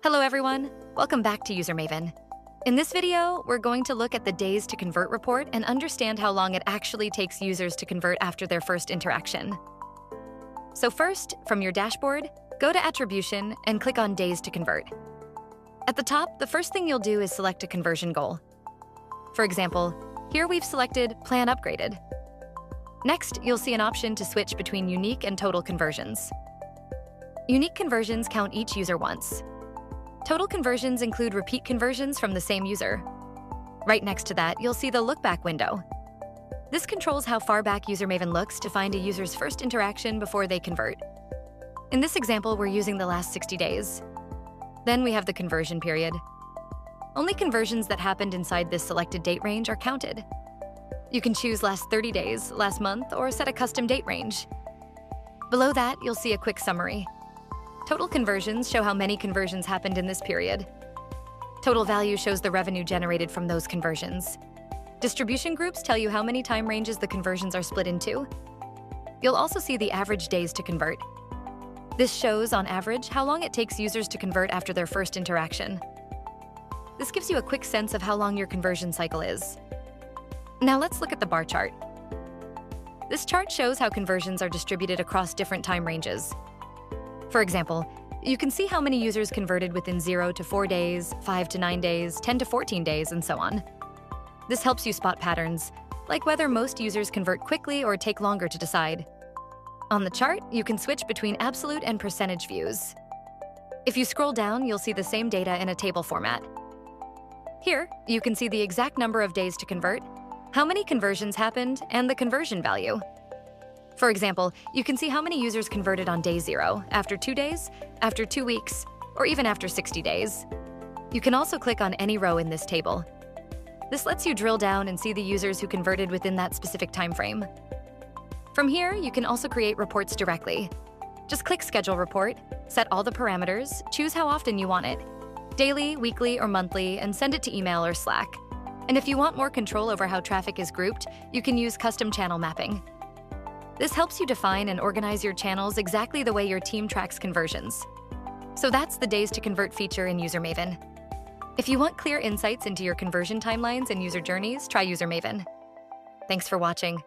Hello everyone, welcome back to Usermaven. In this video, we're going to look at the days to convert report and understand how long it actually takes users to convert after their first interaction. So first, from your dashboard, go to Attribution and click on Days to Convert. At the top, the first thing you'll do is select a conversion goal. For example, here we've selected Plan Upgraded. Next, you'll see an option to switch between unique and total conversions. Unique conversions count each user once. Total conversions include repeat conversions from the same user. Right next to that, you'll see the Look Back window. This controls how far back Usermaven looks to find a user's first interaction before they convert. In this example, we're using the last 60 days. Then we have the conversion period. Only conversions that happened inside this selected date range are counted. You can choose last 30 days, last month, or set a custom date range. Below that, you'll see a quick summary. Total conversions show how many conversions happened in this period. Total value shows the revenue generated from those conversions. Distribution groups tell you how many time ranges the conversions are split into. You'll also see the average days to convert. This shows, on average, how long it takes users to convert after their first interaction. This gives you a quick sense of how long your conversion cycle is. Now let's look at the bar chart. This chart shows how conversions are distributed across different time ranges. For example, you can see how many users converted within 0 to 4 days, 5 to 9 days, 10 to 14 days, and so on. This helps you spot patterns, like whether most users convert quickly or take longer to decide. On the chart, you can switch between absolute and percentage views. If you scroll down, you'll see the same data in a table format. Here, you can see the exact number of days to convert, how many conversions happened, and the conversion value. For example, you can see how many users converted on day 0, after 2 days, after 2 weeks, or even after 60 days. You can also click on any row in this table. This lets you drill down and see the users who converted within that specific time frame. From here, you can also create reports directly. Just click Schedule Report, set all the parameters, choose how often you want it, daily, weekly, or monthly, and send it to email or Slack. And if you want more control over how traffic is grouped, you can use custom channel mapping. This helps you define and organize your channels exactly the way your team tracks conversions. So that's the Days to Convert feature in Usermaven. If you want clear insights into your conversion timelines and user journeys, try Usermaven. Thanks for watching.